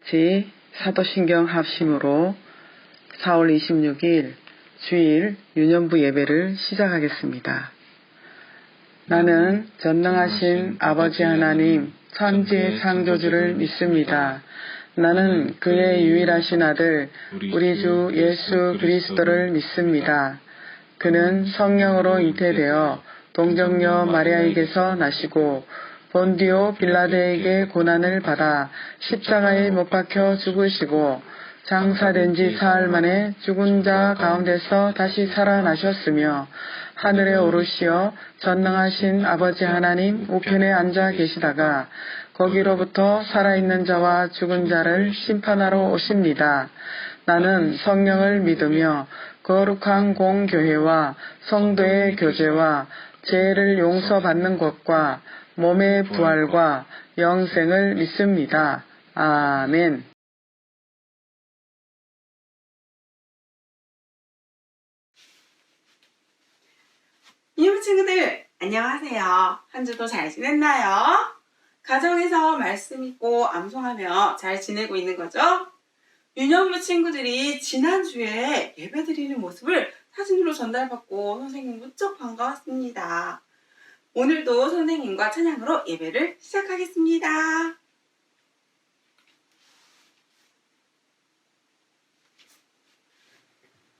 같이 사도신경 합심으로 4월 26일 주일 유년부 예배를 시작하겠습니다. 나는 전능하신 아버지 하나님 천지의 창조주를 믿습니다. 나는 그의 유일하신 아들 우리 주 예수 그리스도를 믿습니다. 그는 성령으로 잉태되어 동정녀 마리아에게서 나시고 본디오 빌라도에게 고난을 받아 십자가에 못 박혀 죽으시고 장사된 지 사흘 만에 죽은 자 가운데서 다시 살아나셨으며 하늘에 오르시어 전능하신 아버지 하나님 우편에 앉아 계시다가 거기로부터 살아있는 자와 죽은 자를 심판하러 오십니다. 나는 성령을 믿으며 거룩한 공교회와 성도의 교제와 죄를 용서받는 것과 몸의 부활과 영생을 믿습니다. 아멘. 유년 친구들 안녕하세요. 한 주도 잘 지냈나요? 가정에서 말씀 읽고 암송하며 잘 지내고 있는 거죠? 유년부 친구들이 지난주에 예배드리는 모습을 사진으로 전달받고 선생님 무척 반가웠습니다. 오늘도 선생님과 찬양으로 예배를 시작하겠습니다.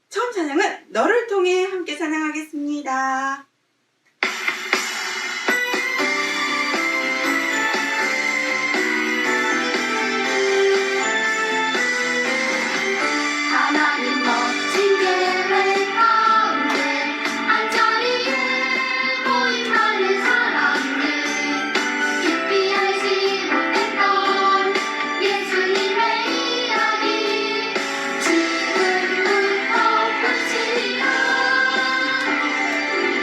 처음 찬양은 너를 통해 함께 찬양하겠습니다. 하나님 멋진 계획 가운데 한자리에 모인 많은 사람들 깊이 알지 못했던 예수님의 이야기 지금부터 펼치리라.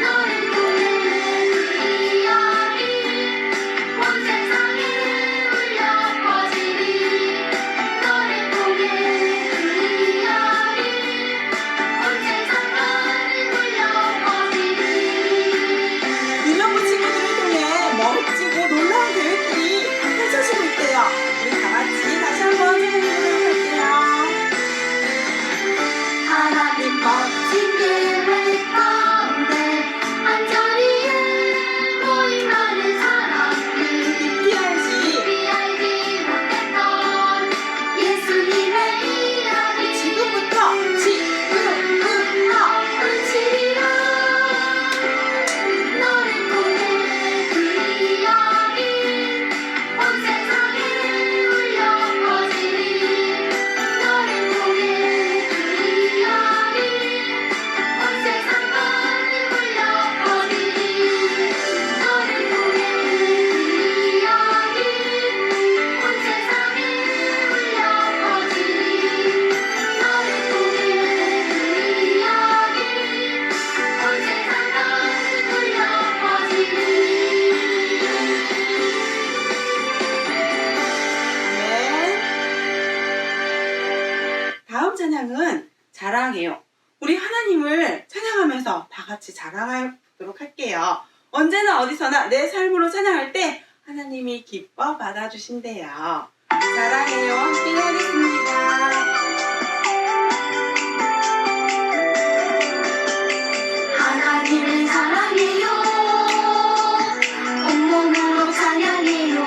너를 통해 그 이야기 온 세상에 울려 퍼지리. 너를 통해 그 이야기 온 세상에 울려 퍼지리. 유년부 친구들을 통해 멋지고 놀라운 계획들이 펼쳐지고 있대요. 우리 다 같이 다시 한번 찬양해보도록 할게요. 하나님 멋진 계획 가운데 한자리에 모인 많은 사람들 깊이 알지 깊이 알지 못했던 예수님의 이야기 지금부터 펼치리라. 너를 통해 그 이야기 온 세상에 울려 퍼지리. 너를 통해 그 이야기 온 세상에 울려 퍼지리. 너를 통해 그 이야기 온 세상에 울려 퍼지리. 너를 통해 그 이야기 온 세상에 울려 퍼지리. 다음 찬양은 자랑해요. 우리 하나님을 찬양하면서 다 같이 자랑하도록 할게요. 언제나 어디서나 내 삶으로 찬양할 때 하나님이 기뻐 받아주신대요. 자랑해요. 함께 하겠습니다. 하나님을 사랑해요. 온몸으로 찬양해요.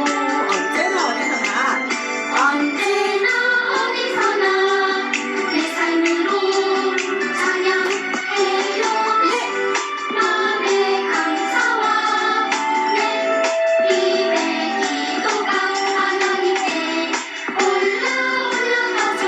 언제나 어디서나 언제나 어디서나 내 삶으로 찬양해요. 마음의 감사와 내 입의 기도가 하나님께 올라가죠.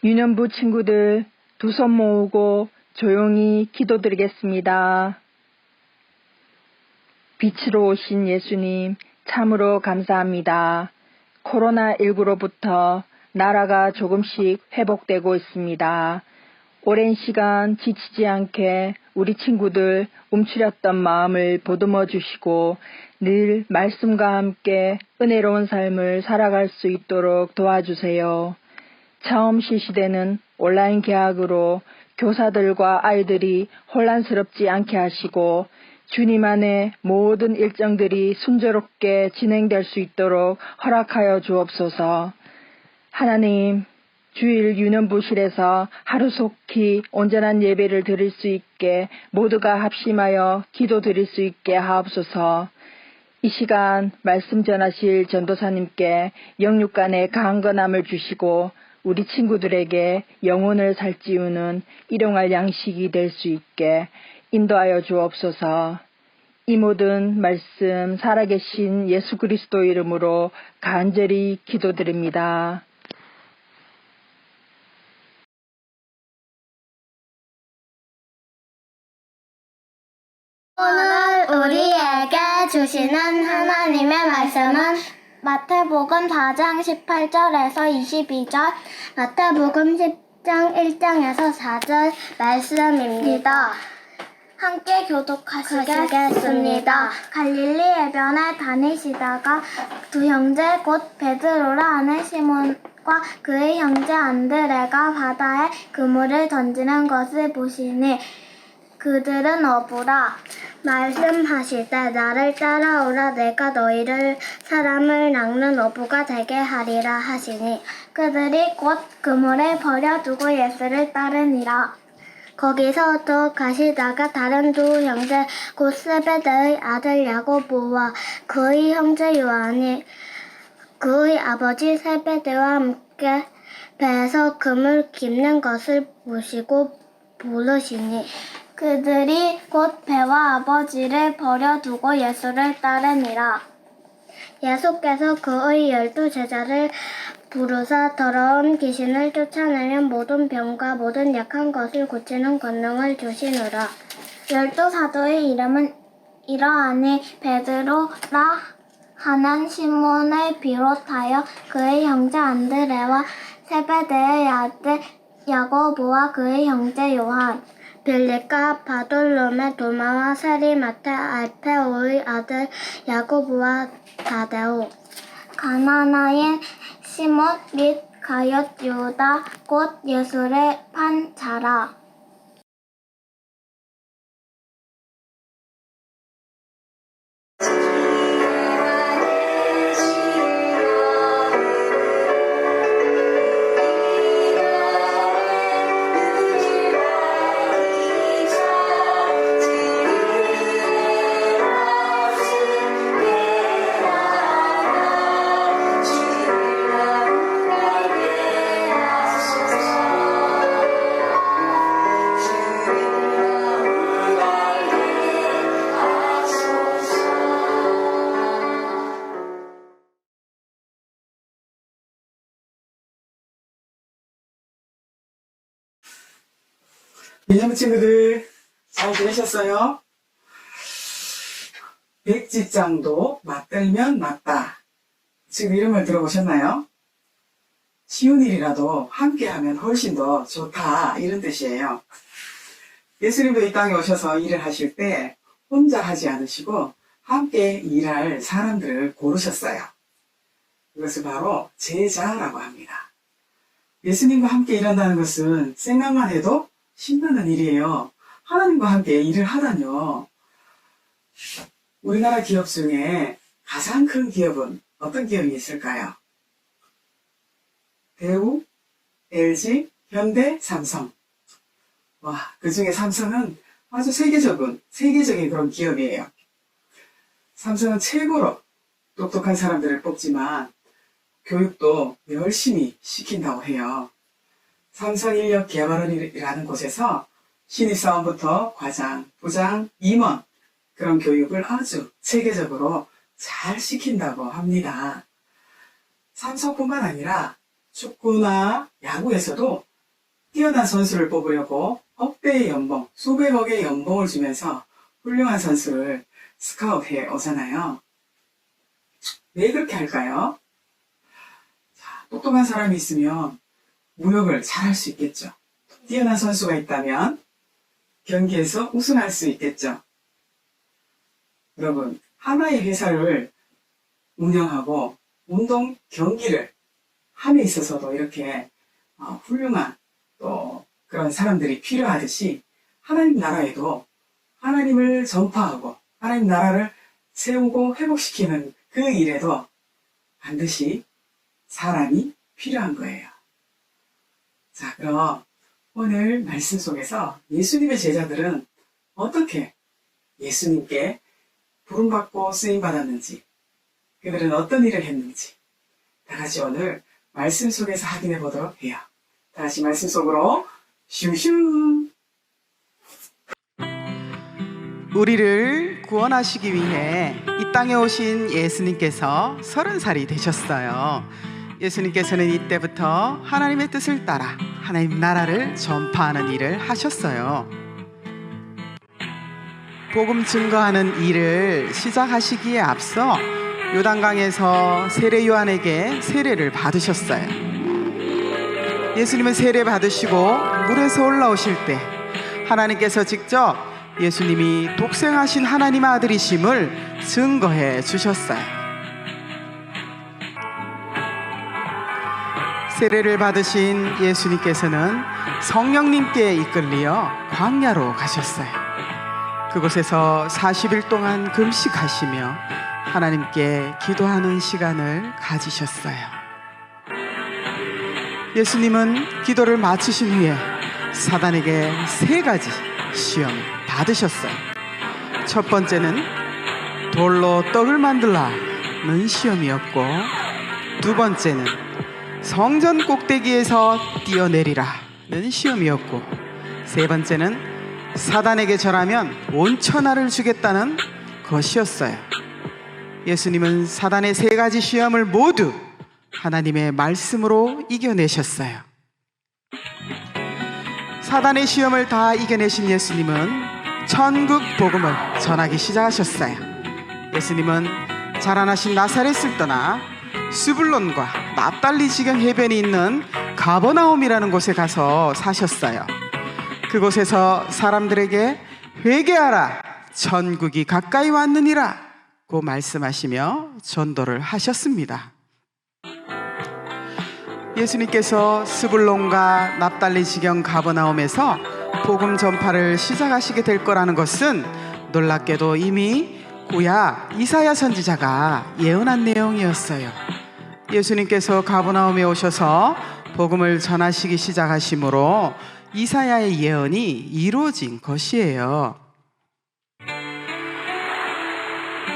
유년부 친구들 두 손 모으고 조용히 기도드리겠습니다. 빛으로 오신 예수님 참으로 감사합니다. 코로나19로부터 나라가 조금씩 회복되고 있습니다. 오랜 시간 지치지 않게 우리 친구들 움츠렸던 마음을 보듬어 주시고 늘 말씀과 함께 은혜로운 삶을 살아갈 수 있도록 도와주세요. 처음 실시되는 온라인 개학으로 교사들과 아이들이 혼란스럽지 않게 하시고 주님 안에 모든 일정들이 순조롭게 진행될 수 있도록 허락하여 주옵소서. 하나님, 주일 유년부실에서 하루속히 온전한 예배를 드릴 수 있게 모두가 합심하여 기도 드릴 수 있게 하옵소서. 이 시간 말씀 전하실 전도사님께 영육간의 강건함을 주시고 우리 친구들에게 영혼을 살찌우는 일용할 양식이 될 수 있게 인도하여 주옵소서. 이 모든 말씀 살아계신 예수 그리스도 이름으로 간절히 기도드립니다. 오늘 우리에게 주시는 하나님의 말씀은 마태복음 4장 18절에서 22절, 마태복음 10장 1장에서 4절 말씀입니다. 함께 교독하시겠습니다. 갈릴리 해변에 다니시다가 두 형제 곧 베드로라 하는 시몬과 그의 형제 안드레가 바다에 그물을 던지는 것을 보시니 그들은 어부라 말씀하시되 나를 따라오라 내가 너희를 사람을 낚는 어부가 되게 하리라 하시니 그들이 곧 그물을 버려두고 예수를 따르니라. 거기서 또 가시다가 다른 두 형제 곧 세베대의 아들 야고보와 그의 형제 요한이 그의 아버지 세베대와 함께 배에서 그물 깁는 것을 보시고 부르시니 그들이 곧 배와 아버지를 버려두고 예수를 따르니라. 예수께서 그의 12제자를 부르사 더러운 귀신을 쫓아내며 모든 병과 모든 약한 것을 고치는 권능을 주시노라. 12사도의 이름은 이러하니 베드로라 하는 시몬을 비롯하여 그의 형제 안드레와 세베대의 아들 야고보와 그의 형제 요한, 빌립과 바돌로메, 도마와 세리마테, 알페오의 아들 야고보와 다데오, 가나나인 시몬 및 가룟 유다 곧 예수를 판 자라. 유년부 친구들 잘 지내셨어요? 백지장도 맞들면 맞다. 지금 이런 말 들어보셨나요? 쉬운 일이라도 함께하면 훨씬 더 좋다 이런 뜻이에요. 예수님도 이 땅에 오셔서 일을 하실 때 혼자 하지 않으시고 함께 일할 사람들을 고르셨어요. 이것을 바로 제자라고 합니다. 예수님과 함께 일한다는 것은 생각만 해도 신나는 일이에요. 하나님과 함께 일을 하다뇨. 우리나라 기업 중에 가장 큰 기업은 어떤 기업이 있을까요? 대우, LG, 현대, 삼성. 와, 그 중에 삼성은 아주 세계적인 그런 기업이에요. 삼성은 최고로 똑똑한 사람들을 뽑지만 교육도 열심히 시킨다고 해요. 삼성인력개발원이라는 곳에서 신입사원부터 과장, 부장, 임원 그런 교육을 아주 체계적으로 잘 시킨다고 합니다. 삼성뿐만 아니라 축구나 야구에서도 뛰어난 선수를 뽑으려고 억대의 연봉, 수백억의 연봉을 주면서 훌륭한 선수를 스카웃해 오잖아요. 왜 그렇게 할까요? 자, 똑똑한 사람이 있으면 무역을 잘할 수 있겠죠. 뛰어난 선수가 있다면 경기에서 우승할 수 있겠죠. 여러분, 하나의 회사를 운영하고 운동 경기를 함에 있어서도 이렇게 훌륭한 또 그런 사람들이 필요하듯이 하나님 나라에도 하나님을 전파하고 하나님 나라를 세우고 회복시키는 그 일에도 반드시 사람이 필요한 거예요. 자, 그럼 오늘 말씀 속에서 예수님의 제자들은 어떻게 예수님께 부름받고 쓰임받았는지, 그들은 어떤 일을 했는지 다 같이 오늘 말씀 속에서 확인해 보도록 해요. 다 같이 말씀 속으로 슝슝. 우리를 구원하시기 위해 이 땅에 오신 예수님께서 30살이 되셨어요. 예수님께서는 이때부터 하나님의 뜻을 따라 하나님 나라를 전파하는 일을 하셨어요. 복음 증거하는 일을 시작하시기에 앞서 요단강에서 세례 요한에게 세례를 받으셨어요. 예수님은 세례 받으시고 물에서 올라오실 때 하나님께서 직접 예수님이 독생하신 하나님의 아들이심을 증거해 주셨어요. 세례를 받으신 예수님께서는 성령님께 이끌려 광야로 가셨어요. 그곳에서 40일 동안 금식하시며 하나님께 기도하는 시간을 가지셨어요. 예수님은 기도를 마치신 후에 사단에게 3가지 시험을 받으셨어요. 첫 번째는 돌로 떡을 만들라는 시험이었고, 두 번째는 성전 꼭대기에서 뛰어내리라는 시험이었고, 세 번째는 사단에게 절하면 온 천하를 주겠다는 것이었어요. 예수님은 사단의 3가지 시험을 모두 하나님의 말씀으로 이겨내셨어요. 사단의 시험을 다 이겨내신 예수님은 천국 복음을 전하기 시작하셨어요. 예수님은 자라나신 나사렛을 떠나 스불론과 납달리 지경 해변이 있는 가버나움이라는 곳에 가서 사셨어요. 그곳에서 사람들에게 회개하라, 천국이 가까이 왔느니라 고 말씀하시며 전도를 하셨습니다. 예수님께서 스불론과 납달리 지경 가버나움에서 복음 전파를 시작하시게 될 거라는 것은 놀랍게도 이미 구약 이사야 선지자가 예언한 내용이었어요. 예수님께서 가버나움에 오셔서 복음을 전하시기 시작하심으로 이사야의 예언이 이루어진 것이에요.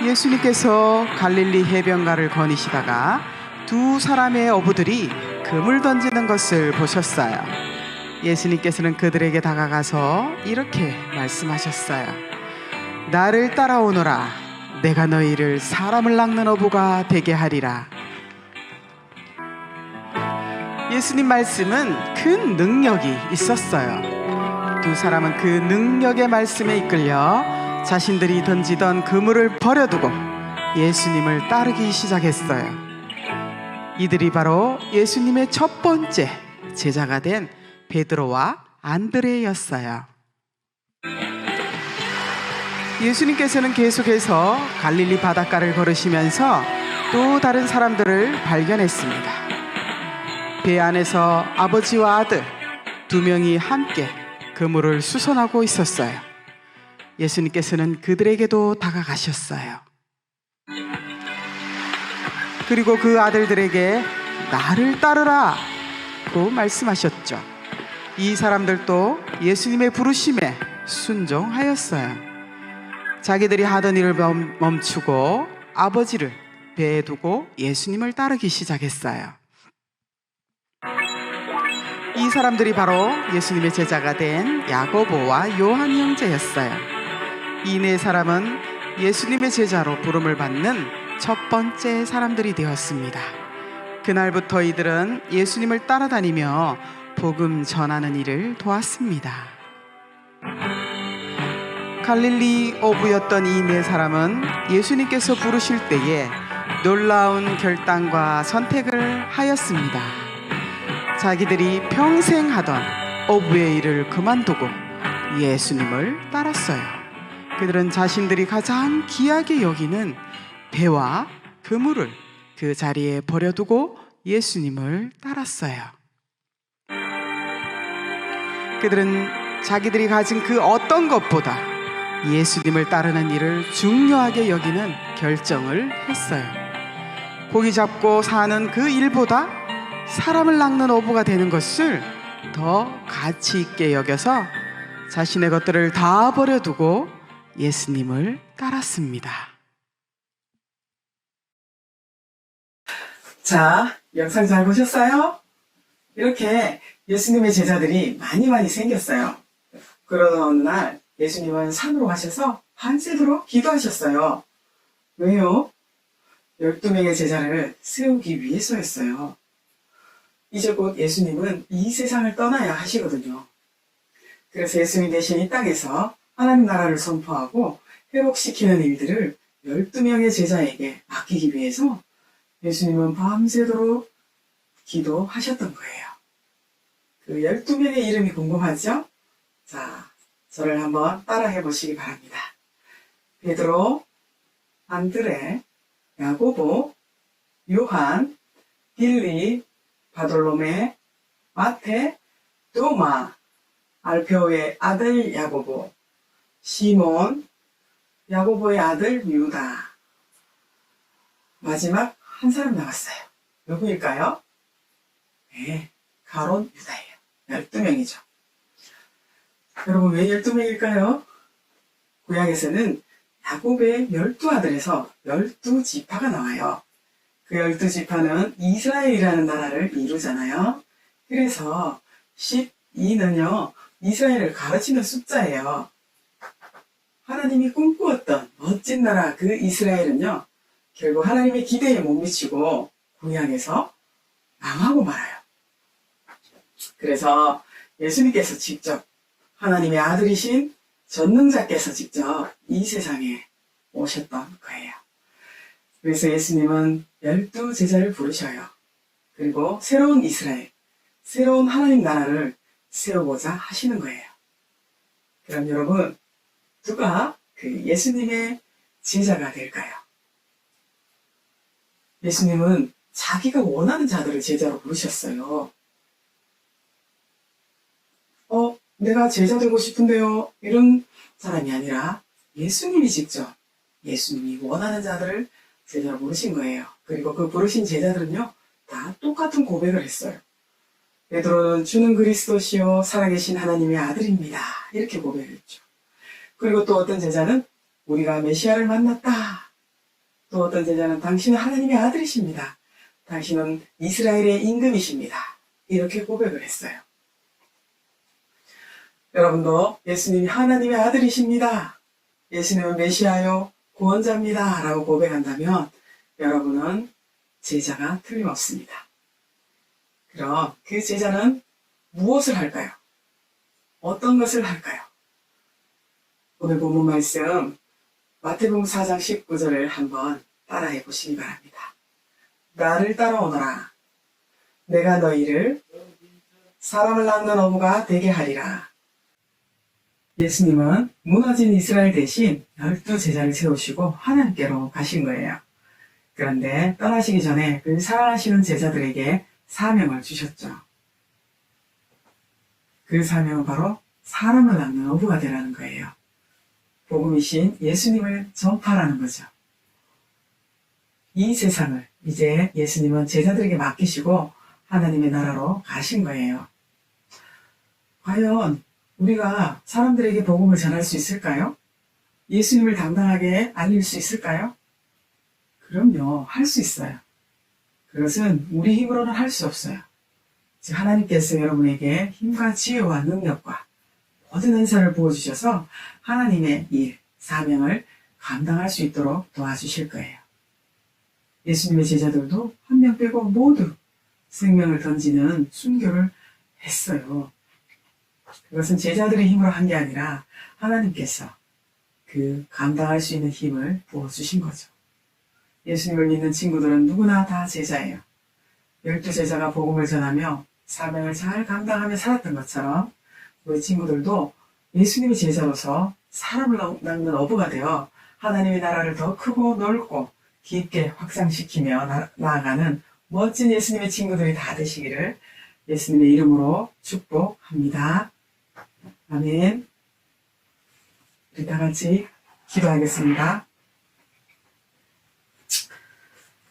예수님께서 갈릴리 해변가를 거니시다가 2 사람의 어부들이 금을 던지는 것을 보셨어요. 예수님께서는 그들에게 다가가서 이렇게 말씀하셨어요. 나를 따라오너라. 내가 너희를 사람을 낚는 어부가 되게 하리라. 예수님 말씀은 큰 능력이 있었어요. 2 사람은 그 능력의 말씀에 이끌려 자신들이 던지던 그물을 버려두고 예수님을 따르기 시작했어요. 이들이 바로 예수님의 첫 번째 제자가 된 베드로와 안드레였어요. 예수님께서는 계속해서 갈릴리 바닷가를 걸으시면서 또 다른 사람들을 발견했습니다. 배 안에서 아버지와 아들 2명이 함께 그물을 수선하고 있었어요. 예수님께서는 그들에게도 다가가셨어요. 그리고 그 아들들에게 나를 따르라 고 말씀하셨죠. 이 사람들도 예수님의 부르심에 순종하였어요. 자기들이 하던 일을 멈추고 아버지를 배에 두고 예수님을 따르기 시작했어요. 이 사람들이 바로 예수님의 제자가 된 야고보와 요한 형제였어요. 이 4 사람은 예수님의 제자로 부름을 받는 첫 번째 사람들이 되었습니다. 그날부터 이들은 예수님을 따라다니며 복음 전하는 일을 도왔습니다. 갈릴리 어부였던 이 네 사람은 예수님께서 부르실 때에 놀라운 결단과 선택을 하였습니다. 자기들이 평생 하던 어부의 일을 그만두고 예수님을 따랐어요. 그들은 자신들이 가장 귀하게 여기는 배와 그물을 그 자리에 버려두고 예수님을 따랐어요. 그들은 자기들이 가진 그 어떤 것보다 예수님을 따르는 일을 중요하게 여기는 결정을 했어요. 고기 잡고 사는 그 일보다 사람을 낚는 어부가 되는 것을 더 가치 있게 여겨서 자신의 것들을 다 버려두고 예수님을 따랐습니다. 자, 영상 잘 보셨어요? 이렇게 예수님의 제자들이 많이 생겼어요. 그러던 어느 날 예수님은 산으로 가셔서 밤새도록 기도하셨어요. 왜요? 12명의 제자를 세우기 위해서였어요. 이제 곧 예수님은 이 세상을 떠나야 하시거든요. 그래서 예수님 대신 이 땅에서 하나님 나라를 선포하고 회복시키는 일들을 12명의 제자에게 맡기기 위해서 예수님은 밤새도록 기도하셨던 거예요. 그 12명의 이름이 궁금하죠? 자, 저를 한번 따라해 보시기 바랍니다. 베드로, 안드레, 야고보, 요한, 빌리, 바돌로메, 마테, 도마, 알페오의 아들 야고보, 시몬, 야고보의 아들 유다. 마지막 한 사람 남았어요. 누구일까요? 네, 가론 유다예요. 12명이죠. 여러분, 왜 12명일까요? 구약에서는 야곱의 12아들에서 12지파가 나와요. 그 12지파는 이스라엘이라는 나라를 이루잖아요. 그래서 12는요, 이스라엘을 가르치는 숫자예요. 하나님이 꿈꾸었던 멋진 나라 그 이스라엘은요, 결국 하나님의 기대에 못 미치고 구약에서 망하고 말아요. 그래서 예수님께서 직접 하나님의 아들이신 전능자께서 직접 이 세상에 오셨던 거예요. 그래서 예수님은 12제자를 부르셔요. 그리고 새로운 이스라엘, 새로운 하나님 나라를 세우고자 하시는 거예요. 그럼 여러분, 누가 그 예수님의 제자가 될까요? 예수님은 자기가 원하는 자들을 제자로 부르셨어요. 내가 제자 되고 싶은데요. 이런 사람이 아니라 예수님이 직접 예수님이 원하는 자들을 제자로 부르신 거예요. 그리고 그 부르신 제자들은요, 다 똑같은 고백을 했어요. 베드로는 주는 그리스도시요 살아계신 하나님의 아들입니다. 이렇게 고백했죠. 그리고 또 어떤 제자는 우리가 메시아를 만났다. 또 어떤 제자는 당신은 하나님의 아들이십니다. 당신은 이스라엘의 임금이십니다. 이렇게 고백을 했어요. 여러분도 예수님이 하나님의 아들이십니다. 예수님은 메시아요 구원자입니다. 라고 고백한다면 여러분은 제자가 틀림없습니다. 그럼 그 제자는 무엇을 할까요? 어떤 것을 할까요? 오늘 본문 말씀 마태복음 4장 19절을 한번 따라해 보시기 바랍니다. 나를 따라오너라. 내가 너희를 사람을 낚는 어부가 되게 하리라. 예수님은 무너진 이스라엘 대신 12제자를 세우시고 하나님께로 가신 거예요. 그런데 떠나시기 전에 그 사랑하시는 제자들에게 사명을 주셨죠. 그 사명은 바로 사람을 낚는 어부가 되라는 거예요. 복음이신 예수님을 전파하라는 거죠. 이 세상을 이제 예수님은 제자들에게 맡기시고 하나님의 나라로 가신 거예요. 과연 우리가 사람들에게 복음을 전할 수 있을까요? 예수님을 당당하게 알릴 수 있을까요? 그럼요, 할 수 있어요. 그것은 우리 힘으로는 할 수 없어요. 즉 하나님께서 여러분에게 힘과 지혜와 능력과 모든 은사를 부어주셔서 하나님의 일, 사명을 감당할 수 있도록 도와주실 거예요. 예수님의 제자들도 한 명 빼고 모두 생명을 던지는 순교를 했어요. 그것은 제자들의 힘으로 한 게 아니라 하나님께서 그 감당할 수 있는 힘을 부어주신 거죠. 예수님을 믿는 친구들은 누구나 다 제자예요. 12제자가 복음을 전하며 사명을 잘 감당하며 살았던 것처럼 우리 친구들도 예수님의 제자로서 사람을 낚는 어부가 되어 하나님의 나라를 더 크고 넓고 깊게 확장시키며 나아가는 멋진 예수님의 친구들이 다 되시기를 예수님의 이름으로 축복합니다. 아멘. 우리 다 같이 기도하겠습니다.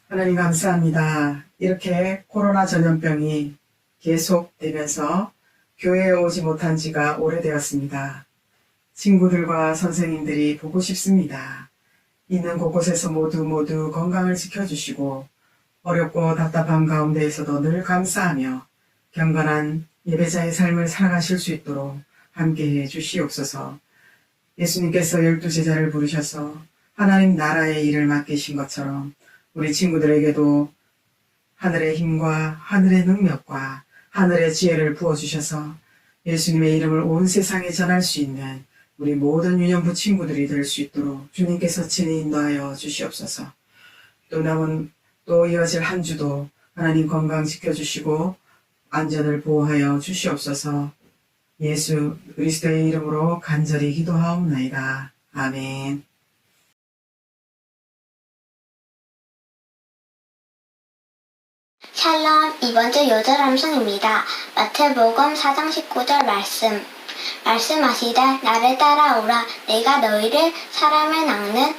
하나님 감사합니다. 이렇게 코로나 전염병이 계속되면서 교회에 오지 못한 지가 오래되었습니다. 친구들과 선생님들이 보고 싶습니다. 있는 곳곳에서 모두 건강을 지켜주시고 어렵고 답답한 가운데에서도 늘 감사하며 경건한 예배자의 삶을 살아가실 수 있도록 함께해 주시옵소서. 예수님께서 12제자를 부르셔서 하나님 나라의 일을 맡기신 것처럼 우리 친구들에게도 하늘의 힘과 하늘의 능력과 하늘의 지혜를 부어주셔서 예수님의 이름을 온 세상에 전할 수 있는 우리 모든 유년부 친구들이 될 수 있도록 주님께서 친히 인도하여 주시옵소서. 또 이어질 한 주도 하나님 건강 지켜주시고 안전을 보호하여 주시옵소서. 예수 그리스도의 이름으로 간절히 기도하옵나이다. 아멘. 샬롬, 이번 주 요절 암송입니다. 마태복음 4장 19절 말씀하시되 나를 따라오라. 내가 너희를 사람을 낚는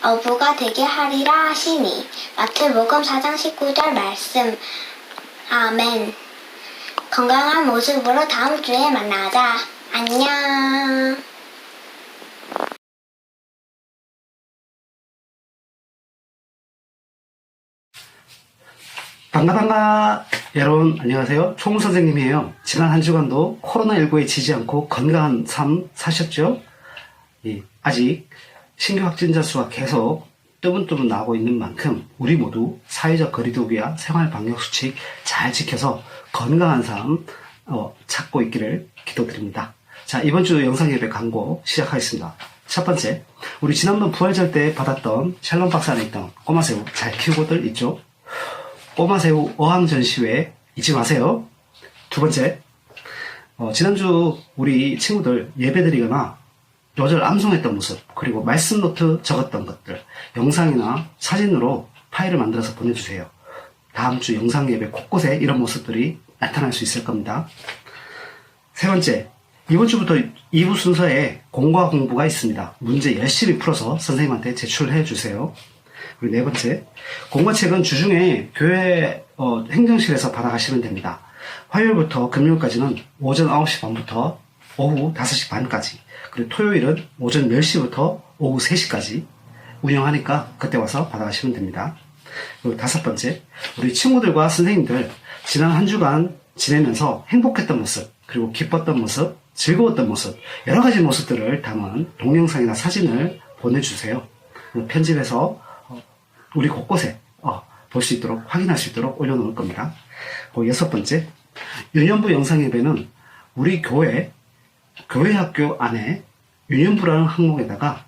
어부가 되게 하리라 하시니. 마태복음 4장 19절 말씀. 아멘. 건강한 모습으로 다음 주에 만나자. 안녕. 반가 여러분 안녕하세요. 총무 선생님이에요. 지난 한 주간도 코로나19에 지지 않고 건강한 삶 사셨죠? 아직 신규 확진자 수가 계속 뜨문뜨문 나오고 있는 만큼 우리 모두 사회적 거리두기와 생활 방역 수칙 잘 지켜서 건강한 삶 찾고 있기를 기도드립니다. 자, 이번 주 영상 예배 광고 시작하겠습니다. 첫 번째, 우리 지난번 부활절 때 받았던 샬롬 박스 안에 있던 꼬마새우 잘 키우고들 있죠? 꼬마새우 어항 전시회 잊지 마세요. 두 번째, 지난주 우리 친구들 예배드리거나 요절 암송했던 모습, 그리고 말씀 노트 적었던 것들 영상이나 사진으로 파일을 만들어서 보내주세요. 다음 주 영상 예배 곳곳에 이런 모습들이 나타날 수 있을 겁니다. 세 번째, 이번 주부터 2부 순서에 공과 공부가 있습니다. 문제 열심히 풀어서 선생님한테 제출해 주세요. 그리고 네 번째, 공과책은 주중에 교회 행정실에서 받아가시면 됩니다. 화요일부터 금요일까지는 오전 9시 반부터 오후 5시 반까지, 그리고 토요일은 오전 10시부터 오후 3시까지 운영하니까 그때 와서 받아가시면 됩니다. 그리고 다섯 번째, 우리 친구들과 선생님들 지난 한 주간 지내면서 행복했던 모습, 그리고 기뻤던 모습, 즐거웠던 모습, 여러 가지 모습들을 담은 동영상이나 사진을 보내주세요. 편집해서 우리 곳곳에 볼 수 있도록, 확인할 수 있도록 올려놓을 겁니다. 그리고 여섯 번째, 유년부 영상 예배는 우리 교회 학교 안에 유년부라는 항목에다가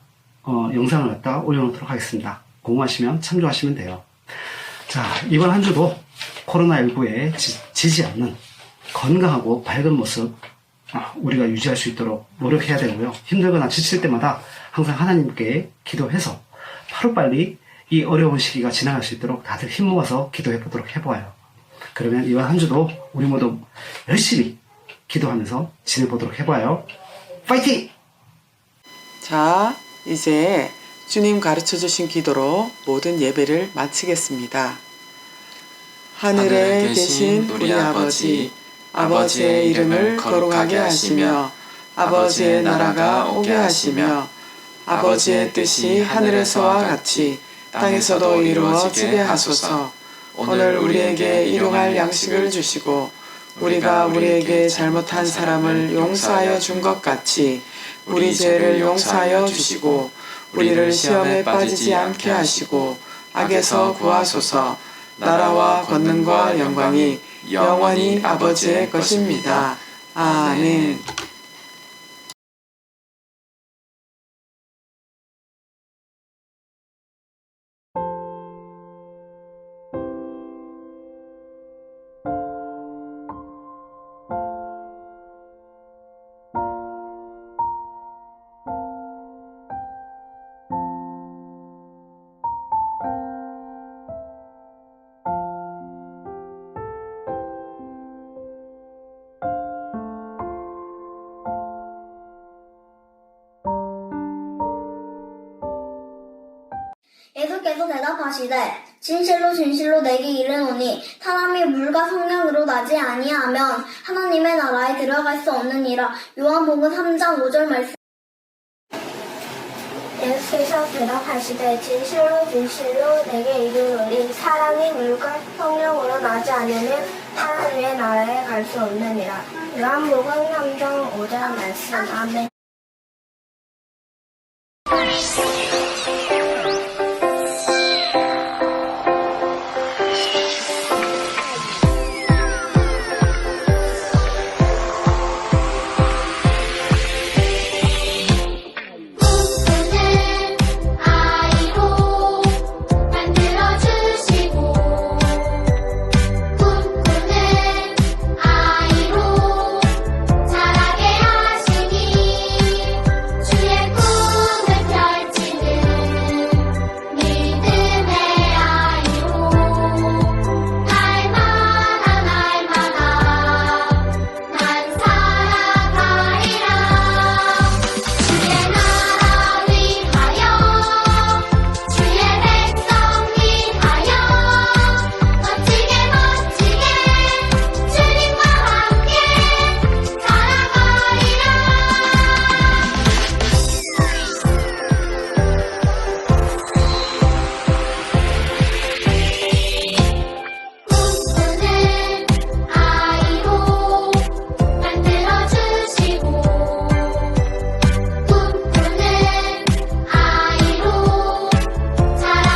영상을 갖다가 올려놓도록 하겠습니다. 공부하시면 참조하시면 돼요. 자, 이번 한 주도 코로나19에 지지 않는 건강하고 밝은 모습 우리가 유지할 수 있도록 노력해야 되고요. 힘들거나 지칠 때마다 항상 하나님께 기도해서 하루빨리 이 어려운 시기가 지나갈 수 있도록 다들 힘 모아서 기도해 보도록 해보아요. 그러면 이번 한 주도 우리 모두 열심히 기도하면서 지내보도록 해봐요. 파이팅! 자, 이제 주님 가르쳐주신 기도로 모든 예배를 마치겠습니다. 하늘에 계신 우리 아버지, 아버지의 이름을 거룩하게 하시며 아버지의 나라가 오게 하시며 아버지의 뜻이 하늘에서와 같이 땅에서도 이루어지게 하소서. 오늘 우리에게 일용할 양식을 주시고 우리가 우리에게 잘못한 사람을 용서하여 준 것 같이 우리 죄를 용서하여 주시고 우리를 시험에 빠지지 않게 하시고 악에서 구하소서. 나라와 권능과 영광이 영원히 아버지의 것입니다. 아멘. 예수께서 대답하시되 진실로 진실로 내게 이르노니 사람이 물과 성령으로 나지 아니하면 하나님의 나라에 들어갈 수 없느니라. 요한복음 3장 5절 말씀. 예수께서 대답하시되 진실로 진실로 내게 이르노니 사람이 물과 성령으로 나지 않으면 하나님의 나라에 갈 수 없느니라. 요한복음 3장 5절 말씀. 아멘.